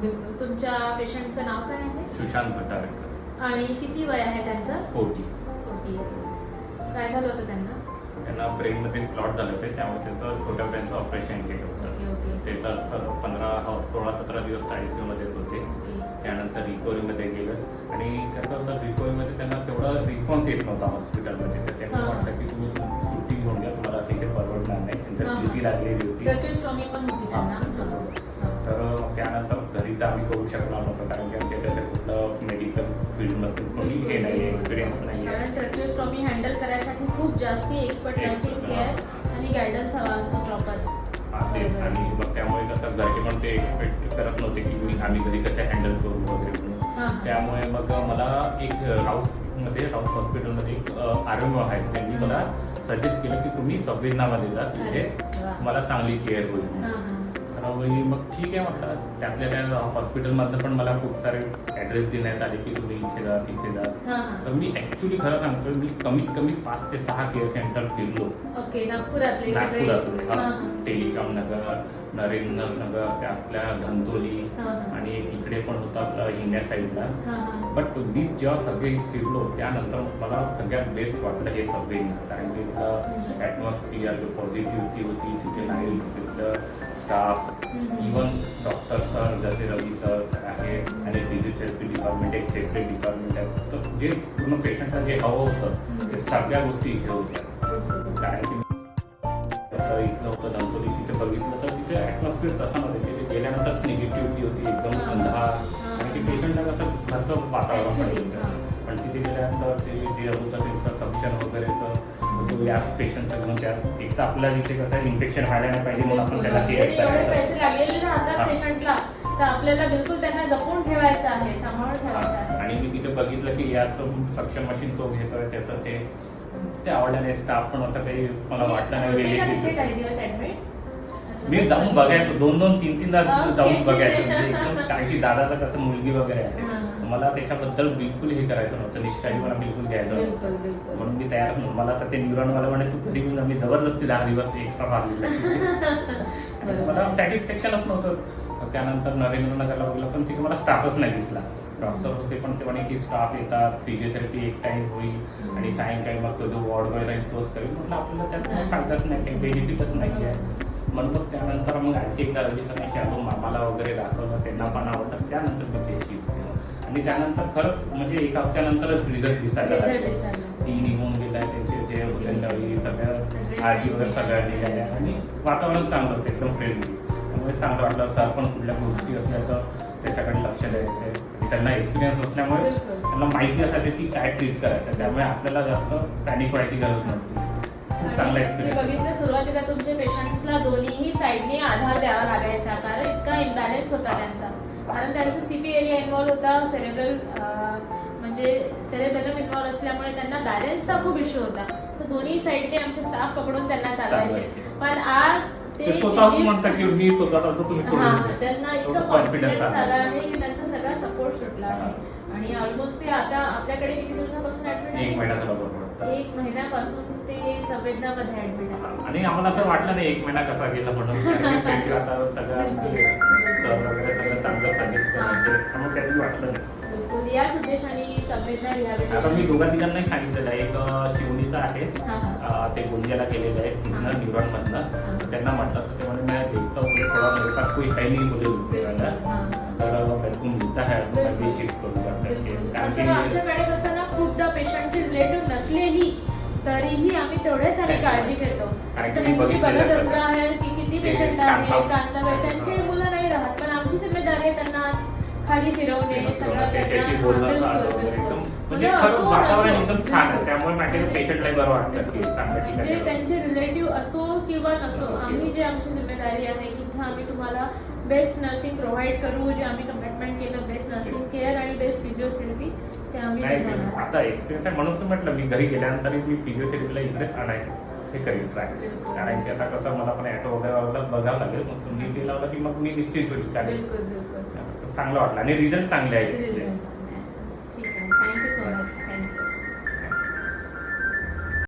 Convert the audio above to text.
बिलकुल. तुमच्या पेशंटचं नाव काय आहे? सुशांत भटारकर. आणि किती वय आहे त्यांचं? 40. 40. काय झालं होतं त्यांना? त्यांना ब्रेनमध्ये क्लॉट झाले होते, त्यामुळे त्यांचं छोट्या ब्रेनचं ऑपरेशन केलं होतं. ओके ओके ते तर 16-17 दिवस ICU मध्येच होते. ओके. त्यानंतर रिकव्हरीमध्ये गेलं आणि कसं होतं, रिकव्हरीमध्ये त्यांना तेवढा रिस्पॉन्स येत नव्हता हॉस्पिटलमध्ये. तर त्यांना हां. वाटतं की तुम्ही सुट्टी घेऊन घ्या, तुम्हाला तिथे परवडणार नाही. त्यांच्या हां. ड्युटी लागलेली होती. ट्रॅकियोस्टॉमी पण होती त्यांना. हां. हां. तर त्यानंतर घरी तर आम्ही करू शकणार नव्हतो, कारण की त्याच्यात कुठलं मेडिकल फील्डमधून कोणी हे नाही आहे, एक्सपिरियन्स नाही आहे. कारण ट्रॅकियोस्टॉमी हँडल करायसाठी खूप जास्ती एक्सपर्ट नर्सिंग केअर आणि गायडन्स हवा असतो प्रॉपर. तेच. आणि मग त्यामुळे कसं घरचे पण ते एक्सपेक्ट करत नव्हते की आम्ही घरी कसं हँडल करू वगैरे म्हणून. त्यामुळे मग मला एक राऊत हॉस्पिटलमध्ये एक RMO आहे, त्यांनी मला सजेस्ट केलं की तुम्ही संवेदनामध्ये जा, तिथे मला चांगली केअर होईल. तर मग ठीक आहे म्हटलं. त्यातल्या त्या हॉस्पिटलमधनं पण मला खूप सारे ॲड्रेस देण्यात आले की तुम्ही इथे जा, तिथे जा. तर मी ॲक्च्युली खरं सांगतो, मी कमीत कमी 5 ते 6 केअर सेंटर फिरलो. ओके. नागपुरातले सगळे? नागपुरातले, टेलिकॉम नगर, नरेंद्र नगर, त्यातल्या धंतोली आणि एक इकडे पण होता आपला हिन्या साईडला. बट मी जेव्हा सगळे फिरलो त्यानंतर मला सगळ्यात बेस्ट वाटलं हे सगळे, कारण की इथलं ॲटमॉस्फिअर जो पॉझिटिव्हिटी होती तिथे नाही, तिथलं स्टाफ, इवन डॉक्टर सर जसे रवी सर आहे आणि फिजिओथेरपी डिपार्टमेंट एक सेपरेट डिपार्टमेंट आहे. तर जे पूर्ण पेशंटला जे हवं होतं ते सगळ्या गोष्टी इथे होत्या. कारण की इथलं होतं धंतोली, तिथे बघितलं तर तिथे ॲटमॉस्फिअर तसा नव्हतं. तिथे गेल्यानंतर निगेटिव्हिटी होती, एकदम अंधार आणि ते पेशंटला कसं घरचं वातावरण पाहिजे. पण तिथे गेल्यानंतर ते जे होतं त्यांचं सक्शन वगैरेचं या पेशंटचं घेऊन त्या एक तर आपल्याला तिथे कसं इन्फेक्शन व्हायला नाही पाहिजे म्हणून आपण त्याला केअर करायचं. पैसे लागलेले राहतात पेशंटला, तर आपल्याला बिलकुल त्यांना जपून ठेवायचं आहे, सांभाळून ठेवायचं आहे. आणि मी तिथे बघितलं की याचं सक्शन मशीन तो घेतोय, त्याचं ते आवडलं नाही. स्टाफ पण असं काही मला वाटलं नाही. काही दिवस ऍडमिट मी जाऊन बघायचो, 2-2, 3-3दा जाऊन बघायचो. एकदम, कारण की दादाचं कसं मुलगी वगैरे आहे, मला त्याच्याबद्दल बिलकुल हे करायचं नव्हतं, निष्काळी मला बिलकुल घ्यायचं नव्हतं. म्हणून मी तयार नव्हतो. मला तर ते न्यूरॉनवाला म्हणे तू घरी घेऊन, आम्ही जबरदस्ती 10 दिवस एक्स्ट्रा मारलेला. मला सॅटिस्फॅक्शनच नव्हतं. त्यानंतर नरेंद्रनगरला बघितलं पण तिथे मला स्टाफच नाही दिसला. डॉक्टर होते पण ते म्हणे की स्टाफ येतात, फिजिओथेरपी एक टाइम होईल आणि सायंकाळी मग तो जो वॉर्ड बॉय राहील तोच करेल. म्हटलं आपल्याला त्यात फायदाच नाही, काही बेनिफिटच नाही आहे. म्हणून मग त्यानंतर मग आणखी एकदा रवी सरांशी आलो, मामाला वगैरे दाखवलं, त्यांना पण आवडलं. त्यानंतर मी ते शिफ्ट केलं आणि त्यानंतर खरंच म्हणजे एका हप्त्यानंतरच रिझल्ट दिसायला लागला. ती निघून गेलाय, त्यांचे जे होते नवी सगळ्या आरटी वगैरे सगळ्या निघाल्या आणि वातावरण चांगलं होतं, एकदम फ्रेंडली. त्यामुळे चांगलं वाटलं. सर पण कुठल्या गोष्टी असल्या तर त्याच्याकडे लक्ष द्यायचं आहे. त्यांना एक्सपिरियन्स असल्यामुळे त्यांना माहिती असायची की काय ट्रीट करायचं, त्यामुळे आपल्याला जास्त पॅनिक व्हायची गरज नव्हती. चांगला एक्सपिरियन्स. बघितलं सुरुवातीला तुमच्या पेशंट्सला दोन्ही साईडने आधार द्यावा लागायचा, कारण इतका इम्बॅलन्स होता त्यांचा. कारण त्यांचा CP एरिया इन्व्हॉल्व होता, सेरेब्रल म्हणजे सेरेबेलम इन्व्हॉल्व असल्यामुळे त्यांना बॅलन्सचा खूप इश्यू होता. तर दोन्ही साईडने आमचे स्टाफ पकडून त्यांना चालवायचे. पण आज ते स्वतःच म्हणतात की मी स्वतः तुम्ही त्यांना इतकं कॉन्फिडन्स आला आहे की त्यांचा सगळा सपोर्ट सुटला आहे. आणि ऑलमोस्ट ते आता आपल्याकडे किती दिवसापासून ऍडमिट आहे? 1 महिना झाला बरोबर. 1 महिन्यापासून ते संवेदनामध्ये ऍडमिट आहे. आणि आम्हाला असं वाटलं नाही 1 महिना कसा गेला म्हणून. आता सगळं सर वगैरे सगळं चांगलं सजेस्ट करायचे, त्यामुळे त्यांनी वाटलं नाही. याच उद्देशाने संवेदना आता मी दोघांनी सांगितलेलं आहे. एक शिवणीचं आहे, ते गोंदियाला गेलेले आहे तिथनं न्यूरॉन मधनं. त्यांना म्हटलं तर ते म्हणे मैं देखता हूँ थोड़ा मेरे पास कोई है नहीं बोले उठेवाला, तर बिलकुल मिळता है तो मैं भी शिफ्ट करूँगा. आमच्याकडे कसं ना खूपदा पेशंटचे रिलेटिव्ह नसलेही तरीही आम्ही तेवढ्याच आम्ही काळजी घेतो. तुम्ही बघत असता आहे की किती पेशंट आहे, कांदा त्यांची मुलं नाही राहत, पण आमची जिम्मेदारी आहे त्यांना खाली फिरवणे, सगळं त्याच्याशी बोलणं म्हणजे खरंच वातावरण एकदम छान आहे. त्यामुळे माझ्या पेशंटला बरं वाटतं की चांगल्या ठिकाणी जे त्यांचे रिलेटिव्ह असो किंवा नसो, आम्ही जे आमची जिम्मेदारी आहे की इथं आम्ही तुम्हाला बेस्ट नर्सिंग प्रोव्हाइड करू, जे आम्ही कमिटमेंट केलं बेस्ट नर्सिंग केअर आणि बेस्ट फिजिओथेरपी, ते आम्ही आता एक्सपिरियन्स आहे. म्हणूनच म्हटलं मी घरी गेल्यानंतर मी फिजिओथेरपीला इकडेच आणायचं हे करीन ट्राय. कारण की आता कसं मला पण ॲटो वगैरे बघावं लागेल, मग तुम्ही ते लावलं की मग मी निश्चित होईल. चांगलं वाटलं आणि रिझल्ट चांगले आहेत. ठीक आहे. Thank you so much. थँक्यू.